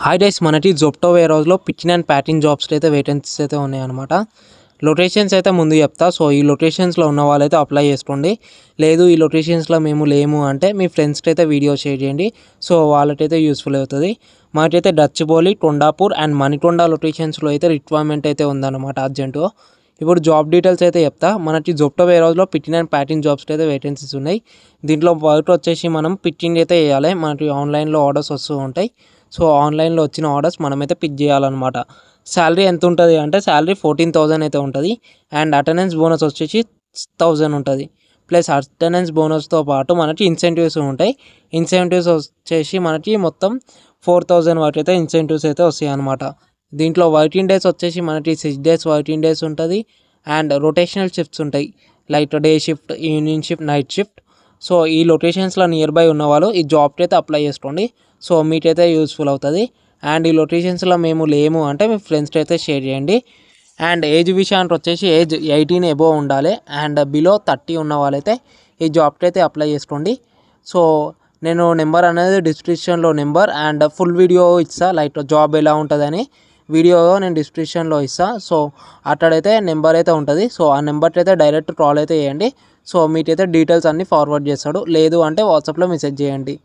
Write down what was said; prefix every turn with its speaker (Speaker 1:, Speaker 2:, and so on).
Speaker 1: Hi guys, మనకి జొప్టో wear హౌస్లో picking and packing jobs అయితే వేకెన్సీస్ అయితే ఉన్నాయన్నమాట. లొకేషన్స్ అయితే ముందు చెప్తా. సో ఈ లొకేషన్స్లో ఉన్న వాళ్ళైతే అప్లై చేసుకోండి. లేదు ఈ లొకేషన్స్లో మేము లేము అంటే మీ ఫ్రెండ్స్కి అయితే వీడియో షేర్ చేయండి. సో వాళ్ళకైతే యూస్ఫుల్ అవుతుంది. మాకైతే డచ్చిబౌలి, కొండాపూర్ అండ్ మణికొండ లొకేషన్స్లో అయితే రిక్వైర్మెంట్ అయితే ఉందన్నమాట అర్జెంటు. ఇప్పుడు జాబ్ డీటెయిల్స్ అయితే చెప్తా. మనకి జొప్టో వేర్ హౌస్లో పికింగ్ అండ్ ప్యాకింగ్ జాబ్స్కి అయితే వేకెన్సీస్ ఉన్నాయి. దీంట్లో వర్క్ వచ్చేసి మనం పికింగ్ అయితే వేయాలి. మనకి ఆన్లైన్లో ఆర్డర్స్ వస్తూ ఉంటాయి. సో ఆన్లైన్లో వచ్చిన ఆర్డర్స్ మనమైతే పిక్ చేయాలన్నమాట. శాలరీ ఎంత ఉంటుంది అంటే శాలరీ 14,000 అయితే ఉంటుంది. అండ్ అటెండెన్స్ బోనస్ వచ్చేసి 1,000 ఉంటుంది. ప్లస్ అటెండెన్స్ బోనస్తో పాటు మనకి ఇన్సెంటివ్స్ ఉంటాయి. ఇన్సెంటివ్స్ వచ్చేసి మనకి మొత్తం 4,000 వరకు అయితే ఇన్సెంటివ్స్ అయితే వస్తాయి అన్నమాట. దీంట్లో వర్కింగ్ డేస్ వచ్చేసి మనకి 6 డేస్ వర్కింగ్ డేస్ ఉంటుంది. అండ్ రొటేషనల్ షిఫ్ట్స్ ఉంటాయి. Like day shift, evening shift, night shift. So ఈ లొకేషన్స్లో నియర్ బై ఉన్న వాళ్ళు ఈ జాబ్కి అయితే అప్లై చేసుకోండి. సో మీకైతే యూస్ఫుల్ అవుతుంది. అండ్ ఈ లొకేషన్స్లో మేము లేము అంటే మీ ఫ్రెండ్స్కి అయితే షేర్ చేయండి. అండ్ ఏజ్ విషయానికి వచ్చేసి ఏజ్ 18 ఎబోవ్ ఉండాలి. అండ్ బిలో 30 ఉన్న వాళ్ళైతే ఈ జాబ్కి అయితే అప్లై చేసుకోండి. సో నేను నెంబర్ అనేది డిస్క్రిప్షన్లో నెంబర్ అండ్ ఫుల్ వీడియో ఇస్తా. లైక్ జాబ్ ఎలా ఉంటుందని వీడియో నేను డిస్క్రిప్షన్లో ఇస్తా. సో అక్కడైతే నెంబర్ అయితే ఉంటుంది. సో ఆ నెంబర్కి అయితే డైరెక్ట్ కాల్ అయితే చేయండి. సో మీకైతే డీటెయిల్స్ అన్నీ ఫార్వర్డ్ చేస్తాడు. లేదు అంటే వాట్సాప్లో మెసేజ్ చేయండి.